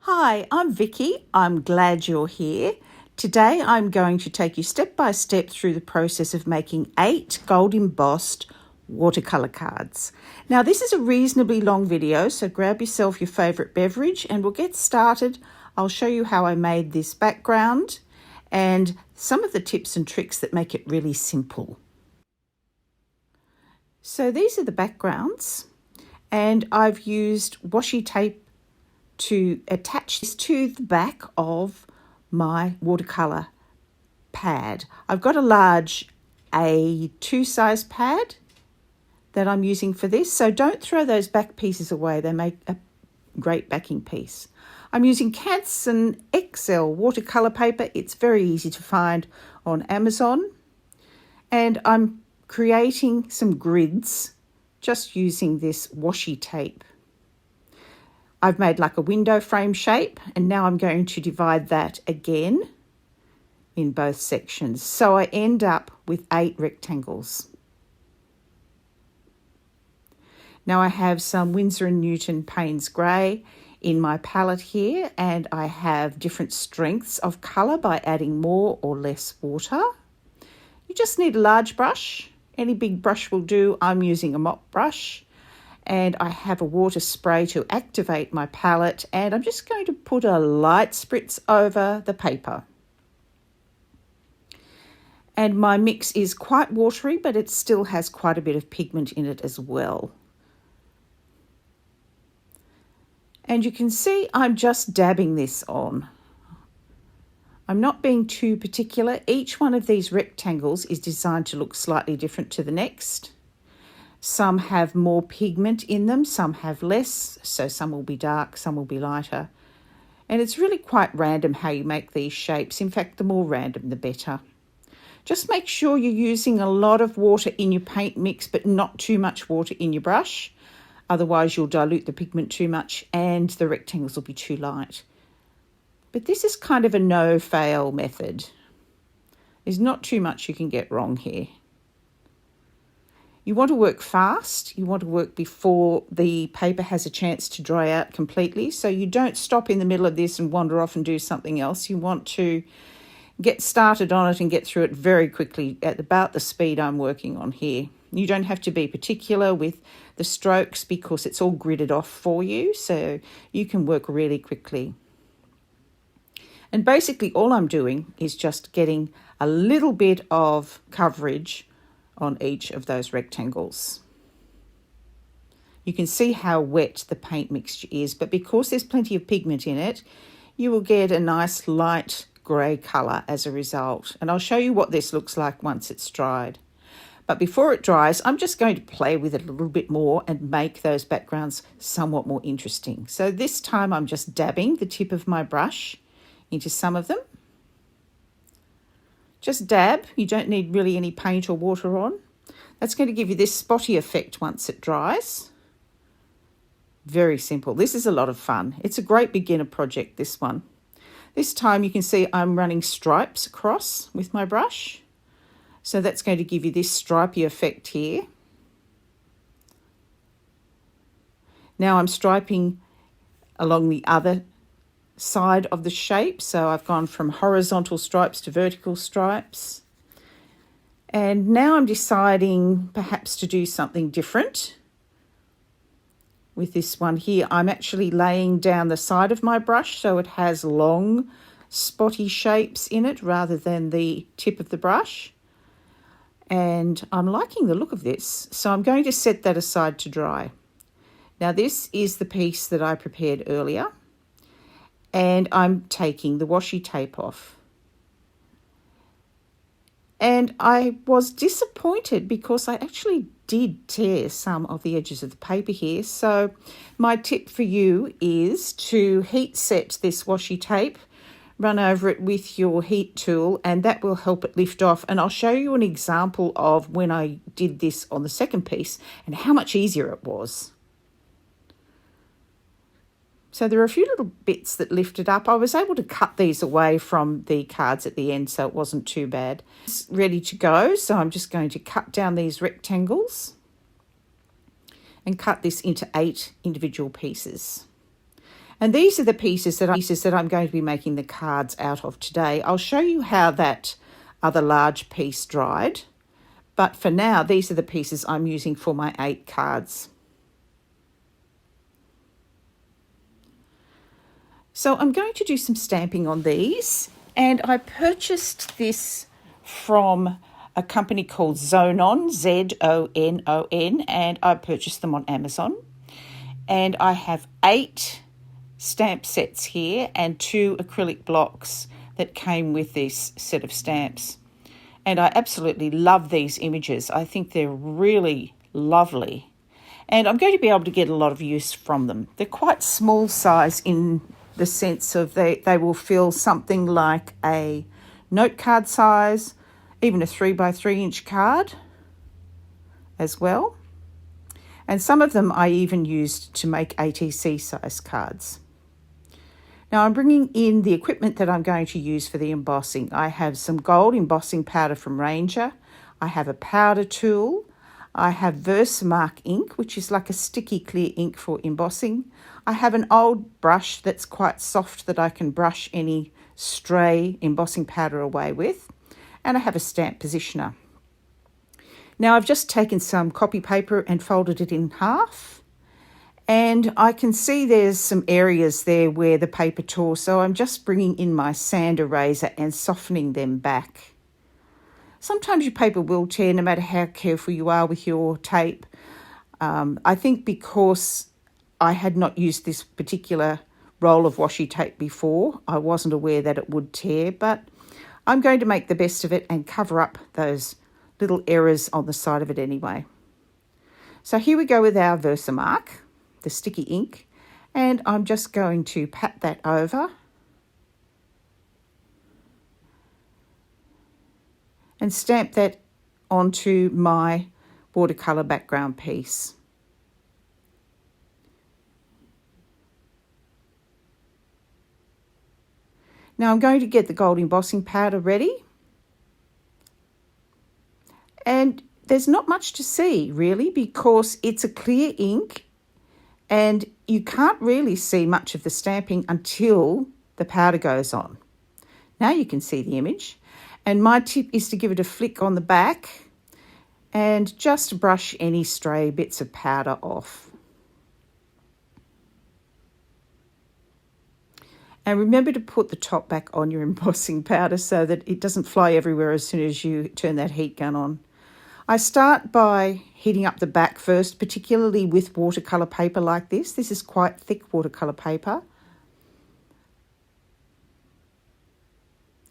Hi, I'm Vicki. I'm glad you're here. Today I'm going to take you step by step through the process of making 8 gold embossed watercolour cards. Now this is a reasonably long video, so grab yourself your favourite beverage and we'll get started. I'll show you how I made this background and some of the tips and tricks that make it really simple. So these are the backgrounds and I've used washi tape to attach this to the back of my watercolour pad. I've got a large A2 size pad that I'm using for this, so don't throw those back pieces away. They make a great backing piece. I'm using Canson XL watercolour paper. It's very easy to find on Amazon, and I'm creating some grids just using this washi tape. I've made like a window frame shape, and now I'm going to divide that again in both sections. So I end up with 8 rectangles. Now I have some Winsor & Newton Payne's Grey in my palette here, and I have different strengths of colour by adding more or less water. You just need a large brush. Any big brush will do. I'm using a mop brush. And I have a water spray to activate my palette, and I'm just going to put a light spritz over the paper. And my mix is quite watery, but it still has quite a bit of pigment in it as well. And you can see I'm just dabbing this on. I'm not being too particular. Each one of these rectangles is designed to look slightly different to the next. Some have more pigment in them, some have less, so some will be dark, some will be lighter. And it's really quite random how you make these shapes. In fact, the more random, the better. Just make sure you're using a lot of water in your paint mix, but not too much water in your brush. Otherwise, you'll dilute the pigment too much and the rectangles will be too light. But this is kind of a no-fail method. There's not too much you can get wrong here. You want to work fast. You want to work before the paper has a chance to dry out completely. So you don't stop in the middle of this and wander off and do something else. You want to get started on it and get through it very quickly at about the speed I'm working on here. You don't have to be particular with the strokes because it's all gridded off for you. So you can work really quickly. And basically all I'm doing is just getting a little bit of coverage on each of those rectangles. You can see how wet the paint mixture is, but because there's plenty of pigment in it, you will get a nice light grey colour as a result. And I'll show you what this looks like once it's dried. But before it dries, I'm just going to play with it a little bit more and make those backgrounds somewhat more interesting. So this time I'm just dabbing the tip of my brush into some of them. Just dab, you don't need really any paint or water on. That's going to give you this spotty effect once it dries. Very simple. This is a lot of fun. It's a great beginner project, this one. This time you can see I'm running stripes across with my brush. So that's going to give you this stripy effect here. Now I'm striping along the other side of the shape, so I've gone from horizontal stripes to vertical stripes, and now I'm deciding perhaps to do something different with this one here. I'm actually laying down the side of my brush so it has long spotty shapes in it rather than the tip of the brush, and I'm liking the look of this, so I'm going to set that aside to dry. Now this is the piece that I prepared earlier, and I'm taking the washi tape off. And I was disappointed because I actually did tear some of the edges of the paper here. So my tip for you is to heat set this washi tape, run over it with your heat tool, and that will help it lift off. And I'll show you an example of when I did this on the second piece and how much easier it was. So there are a few little bits that lifted up. I was able to cut these away from the cards at the end, so it wasn't too bad. It's ready to go, so I'm just going to cut down these rectangles and cut this into 8 individual pieces. And these are the pieces that I'm going to be making the cards out of today. I'll show you how that other large piece dried. But for now, these are the pieces I'm using for my 8 cards. So I'm going to do some stamping on these. And I purchased this from a company called Zonon, Zonon, and I purchased them on Amazon. And I have 8 stamp sets here and 2 acrylic blocks that came with this set of stamps. And I absolutely love these images. I think they're really lovely. And I'm going to be able to get a lot of use from them. They're quite small size in the sense of they will fill something like a note card size, even a 3 by 3 inch card as well. And some of them I even used to make ATC size cards. Now I'm bringing in the equipment that I'm going to use for the embossing. I have some gold embossing powder from Ranger. I have a powder tool. I have Versamark ink, which is like a sticky clear ink for embossing. I have an old brush that's quite soft that I can brush any stray embossing powder away with. And I have a stamp positioner. Now I've just taken some copy paper and folded it in half. And I can see there's some areas there where the paper tore, so I'm just bringing in my sand eraser and softening them back. Sometimes your paper will tear no matter how careful you are with your tape. I think because I had not used this particular roll of washi tape before, I wasn't aware that it would tear, but I'm going to make the best of it and cover up those little errors on the side of it anyway. So here we go with our Versamark, the sticky ink, and I'm just going to pat that over and stamp that onto my watercolour background piece. Now I'm going to get the gold embossing powder ready. And there's not much to see really because it's a clear ink and you can't really see much of the stamping until the powder goes on. Now you can see the image. And my tip is to give it a flick on the back and just brush any stray bits of powder off. And remember to put the top back on your embossing powder so that it doesn't fly everywhere as soon as you turn that heat gun on. I start by heating up the back first, particularly with watercolour paper like this. This is quite thick watercolour paper.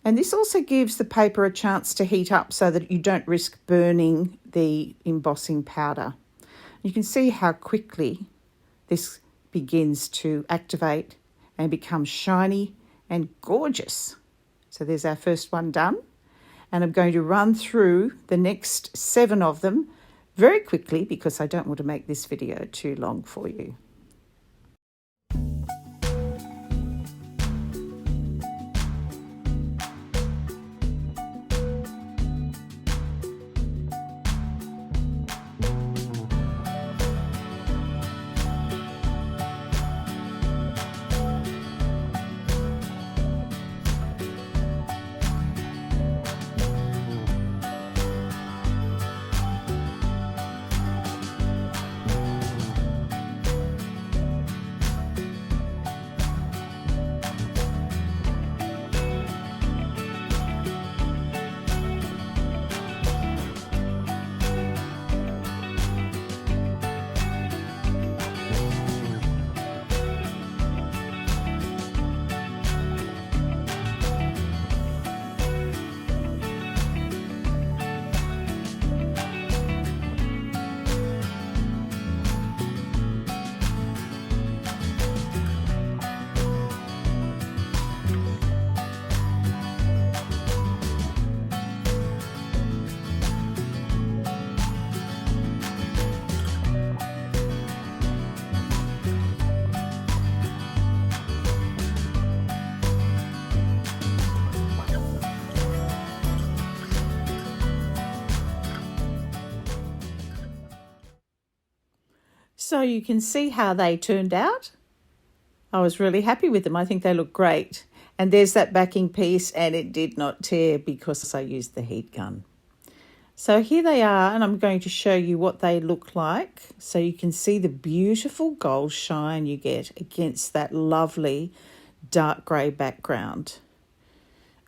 And this also gives the paper a chance to heat up so that you don't risk burning the embossing powder. You can see how quickly this begins to activate and become shiny and gorgeous. So there's our first one done. And I'm going to run through the next 7 of them very quickly because I don't want to make this video too long for you. So you can see how they turned out. I was really happy with them. I think they look great. And there's that backing piece, and it did not tear because I used the heat gun. So here they are, and I'm going to show you what they look like. So you can see the beautiful gold shine you get against that lovely dark grey background,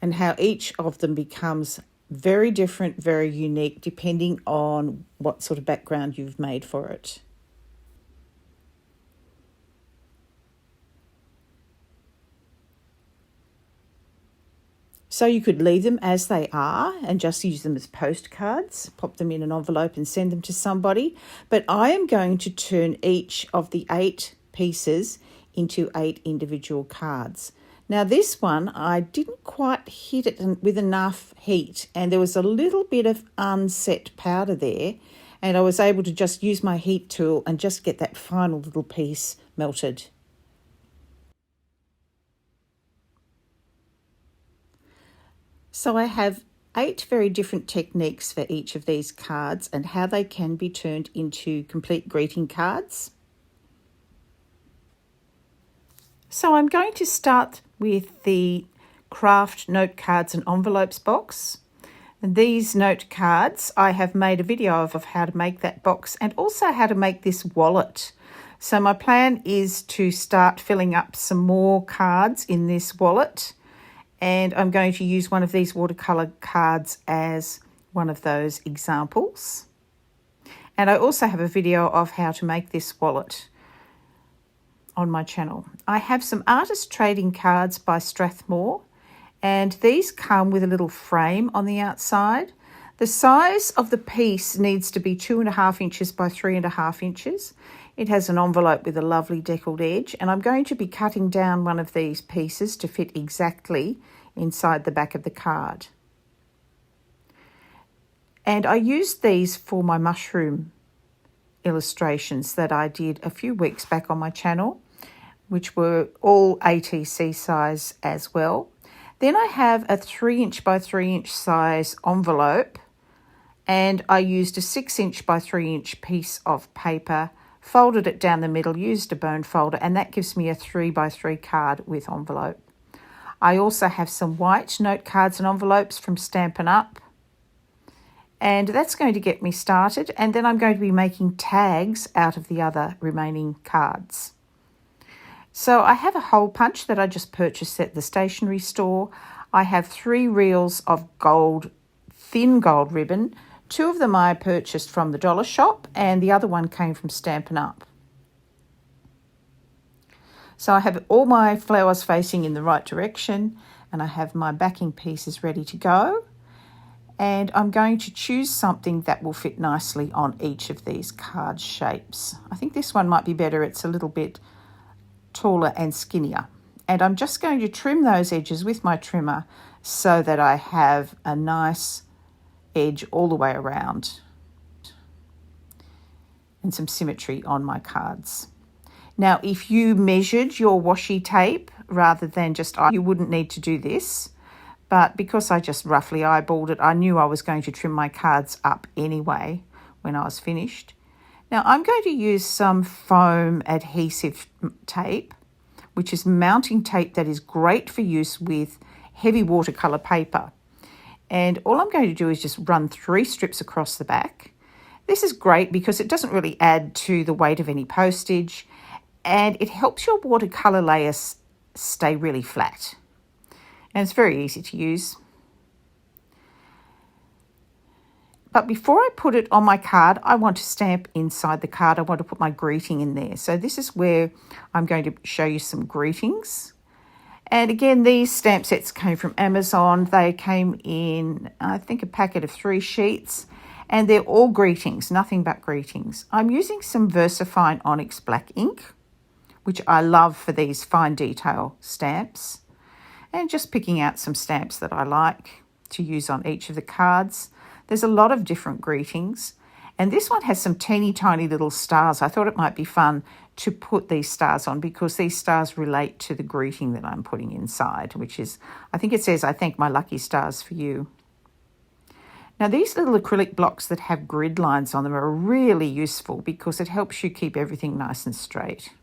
and how each of them becomes very different, very unique, depending on what sort of background you've made for it. So you could leave them as they are and just use them as postcards, pop them in an envelope and send them to somebody. But I am going to turn each of the 8 pieces into 8 individual cards. Now this one, I didn't quite hit it with enough heat, and there was a little bit of unset powder there, and I was able to just use my heat tool and just get that final little piece melted. So I have 8 very different techniques for each of these cards and how they can be turned into complete greeting cards. So I'm going to start with the craft note cards and envelopes box. And these note cards, I have made a video of how to make that box and also how to make this wallet. So my plan is to start filling up some more cards in this wallet, and I'm going to use one of these watercolour cards as one of those examples. And I also have a video of how to make this wallet on my channel. I have some artist trading cards by Strathmore, and these come with a little frame on the outside. The size of the piece needs to be 2.5 inches by 3.5 inches. It has an envelope with a lovely deckled edge, and I'm going to be cutting down one of these pieces to fit exactly inside the back of the card. And I used these for my mushroom illustrations that I did a few weeks back on my channel, which were all ATC size as well. Then I have a 3-inch by 3-inch size envelope, and I used a 6-inch by 3-inch piece of paper, folded it down the middle, used a bone folder, and that gives me a 3 by 3 card with envelope. I also have some white note cards and envelopes from Stampin' Up, and that's going to get me started, and then I'm going to be making tags out of the other remaining cards. So I have a hole punch that I just purchased at the stationery store. I have 3 reels of gold, thin gold ribbon. 2 of them I purchased from the dollar shop, and the other one came from Stampin' Up. So I have all my flowers facing in the right direction, and I have my backing pieces ready to go. And I'm going to choose something that will fit nicely on each of these card shapes. I think this one might be better. It's a little bit taller and skinnier. And I'm just going to trim those edges with my trimmer so that I have a nice edge all the way around and some symmetry on my cards. Now, if you measured your washi tape rather than just, you wouldn't need to do this. But because I just roughly eyeballed it, I knew I was going to trim my cards up anyway when I was finished. Now I'm going to use some foam adhesive tape, which is mounting tape that is great for use with heavy watercolour paper. And all I'm going to do is just run 3 strips across the back. This is great because it doesn't really add to the weight of any postage, and it helps your watercolour layers stay really flat. And it's very easy to use. But before I put it on my card, I want to stamp inside the card. I want to put my greeting in there. So this is where I'm going to show you some greetings. And again, these stamp sets came from Amazon. They came in, I think, a packet of 3 sheets. And they're all greetings, nothing but greetings. I'm using some VersaFine Onyx Black ink, which I love for these fine detail stamps. And just picking out some stamps that I like to use on each of the cards. There's a lot of different greetings, and this one has some teeny tiny little stars. I thought it might be fun to put these stars on because these stars relate to the greeting that I'm putting inside, which is, I think it says, "I thank my lucky stars for you." Now these little acrylic blocks that have grid lines on them are really useful because it helps you keep everything nice and straight.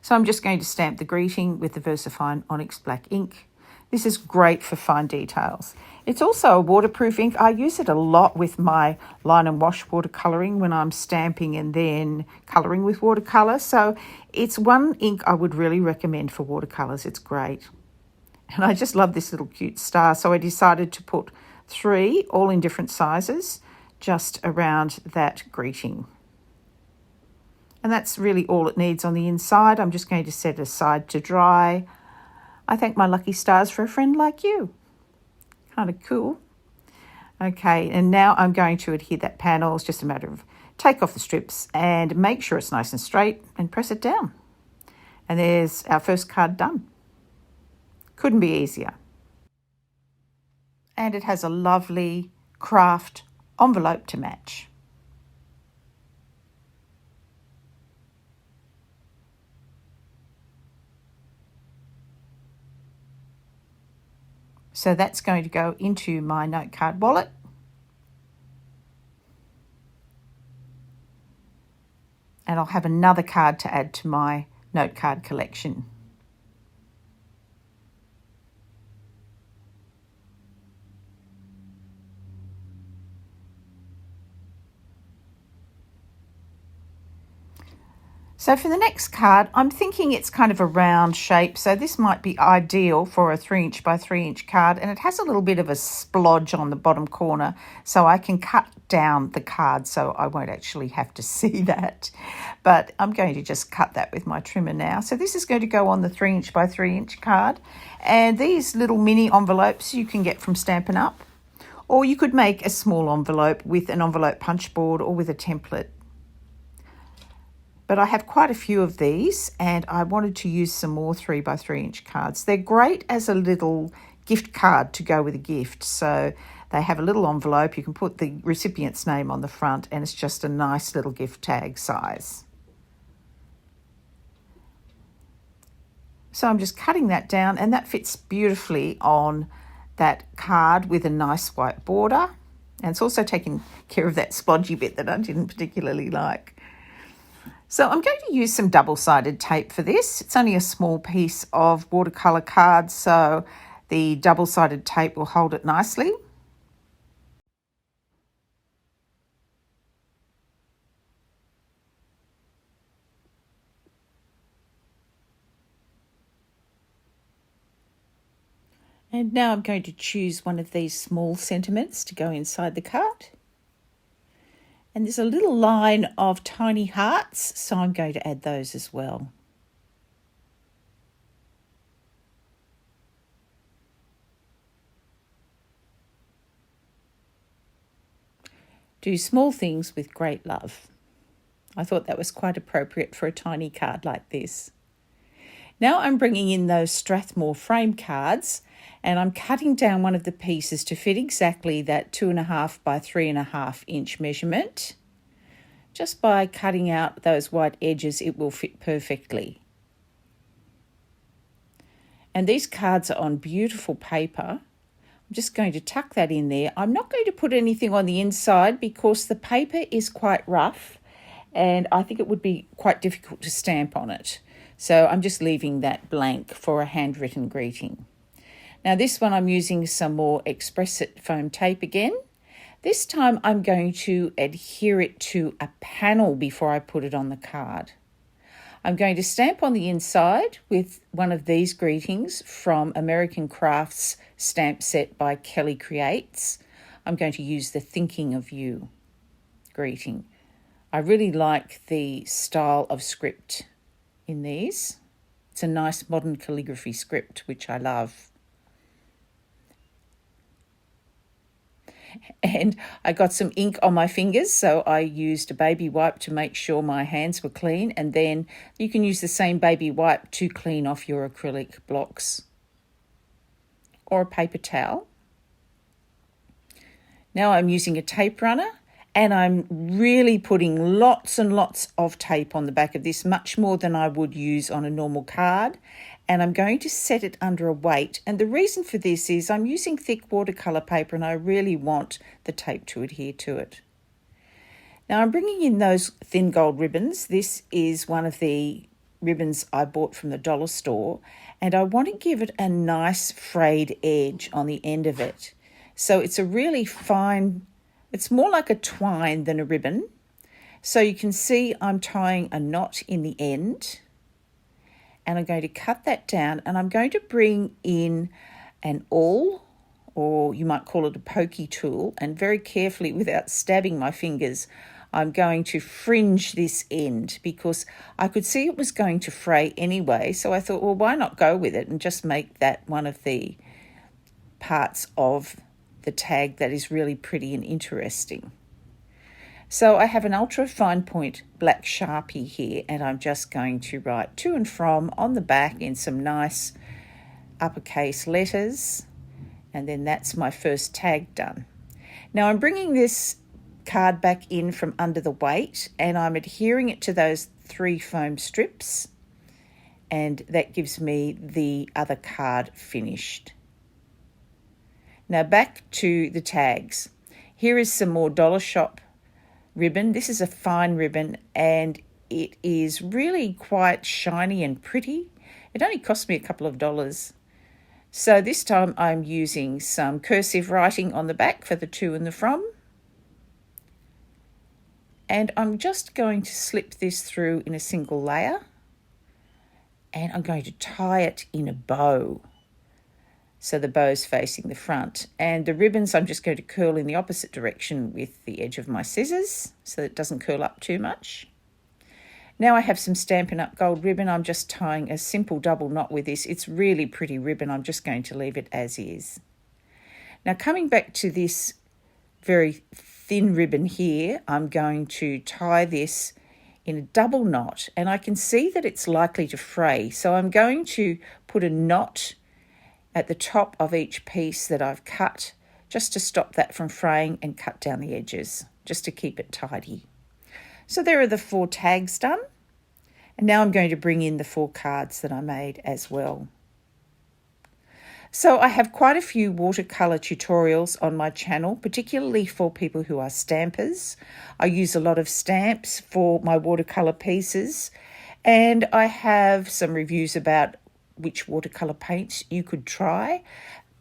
So I'm just going to stamp the greeting with the VersaFine Onyx Black ink. This is great for fine details. It's also a waterproof ink. I use it a lot with my line and wash watercolouring when I'm stamping and then colouring with watercolour. So it's one ink I would really recommend for watercolours. It's great. And I just love this little cute star. So I decided to put 3, all in different sizes, just around that greeting. And that's really all it needs on the inside. I'm just going to set it aside to dry. I thank my lucky stars for a friend like you. Kind of cool. Okay, and now I'm going to adhere that panel. It's just a matter of take off the strips and make sure it's nice and straight and press it down. And there's our first card done. Couldn't be easier. And it has a lovely craft envelope to match. So that's going to go into my note card wallet. And I'll have another card to add to my note card collection. So for the next card, I'm thinking it's kind of a round shape. So this might be ideal for a 3" by 3" card. And it has a little bit of a splodge on the bottom corner. So I can cut down the card so I won't actually have to see that. But I'm going to just cut that with my trimmer now. So this is going to go on the 3" by 3" card. And these little mini envelopes you can get from Stampin' Up. Or you could make a small envelope with an envelope punch board or with a template. But I have quite a few of these and I wanted to use some more 3" by 3" cards. They're great as a little gift card to go with a gift. So they have a little envelope. You can put the recipient's name on the front and it's just a nice little gift tag size. So I'm just cutting that down and that fits beautifully on that card with a nice white border. And it's also taking care of that splodgy bit that I didn't particularly like. So I'm going to use some double-sided tape for this. It's only a small piece of watercolour card, so the double-sided tape will hold it nicely. And now I'm going to choose one of these small sentiments to go inside the card. And there's a little line of tiny hearts, so I'm going to add those as well. Do small things with great love. I thought that was quite appropriate for a tiny card like this. Now I'm bringing in those Strathmore frame cards and I'm cutting down one of the pieces to fit exactly that 2.5 by 3.5" measurement. Just by cutting out those white edges, it will fit perfectly. And these cards are on beautiful paper. I'm just going to tuck that in there. I'm not going to put anything on the inside because the paper is quite rough and I think it would be quite difficult to stamp on it. So I'm just leaving that blank for a handwritten greeting. Now this one I'm using some more Express It foam tape again. This time I'm going to adhere it to a panel before I put it on the card. I'm going to stamp on the inside with one of these greetings from American Crafts stamp set by Kelly Creates. I'm going to use the Thinking of You greeting. I really like the style of script in these. It's a nice modern calligraphy script, which I love. And I got some ink on my fingers, so I used a baby wipe to make sure my hands were clean, and then you can use the same baby wipe to clean off your acrylic blocks or a paper towel. Now I'm using a tape runner and I'm really putting lots and lots of tape on the back of this, much more than I would use on a normal card. And I'm going to set it under a weight. And the reason for this is I'm using thick watercolour paper and I really want the tape to adhere to it. Now I'm bringing in those thin gold ribbons. This is one of the ribbons I bought from the dollar store, and I want to give it a nice frayed edge on the end of it. So it's a really fine, it's more like a twine than a ribbon. So you can see I'm tying a knot in the end, and I'm going to cut that down, and I'm going to bring in an awl, or you might call it a pokey tool, and very carefully, without stabbing my fingers, I'm going to fringe this end because I could see it was going to fray anyway. So I thought, well, why not go with it and just make that one of the parts of the tag that is really pretty and interesting. So I have an ultra fine point black Sharpie here, and I'm just going to write to and from on the back in some nice uppercase letters. And then that's my first tag done. Now I'm bringing this card back in from under the weight, and I'm adhering it to those 3 foam strips, and that gives me the other card finished. Now back to the tags. Here is some more dollar shop ribbon. This is a fine ribbon, and it is really quite shiny and pretty. It only cost me a couple of dollars. So this time I'm using some cursive writing on the back for the to and the from. And I'm just going to slip this through in a single layer, and I'm going to tie it in a bow. So the bow's facing the front, and the ribbons I'm just going to curl in the opposite direction with the edge of my scissors so that it doesn't curl up too much. Now I have some Stampin' Up! Gold ribbon. I'm just tying a simple double knot with this. It's really pretty ribbon. I'm just going to leave it as is. Now coming back to this very thin ribbon here, I'm going to tie this in a double knot, and I can see that it's likely to fray. So I'm going to put a knot at the top of each piece that I've cut, just to stop that from fraying, and cut down the edges, just to keep it tidy. So there are the 4 tags done. And now I'm going to bring in the 4 cards that I made as well. So I have quite a few watercolour tutorials on my channel, particularly for people who are stampers. I use a lot of stamps for my watercolour pieces, and I have some reviews about which watercolour paints you could try,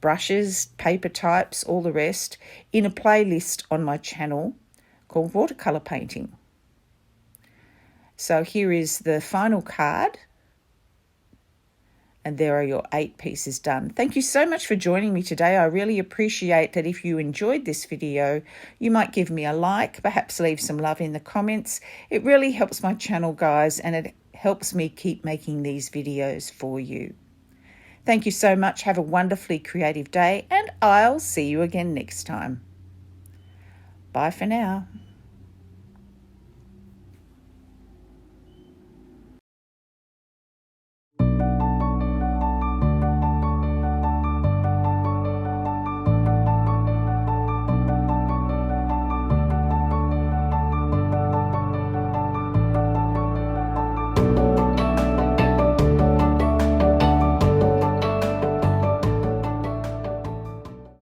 brushes, paper types, all the rest, in a playlist on my channel called Watercolour Painting. So here is the final card, and there are your 8 pieces done. Thank you so much for joining me today. I really appreciate that. If you enjoyed this video, you might give me a like, perhaps leave some love in the comments. It really helps my channel, guys, and it helps me keep making these videos for you. Thank you so much. Have a wonderfully creative day, and I'll see you again next time. Bye for now.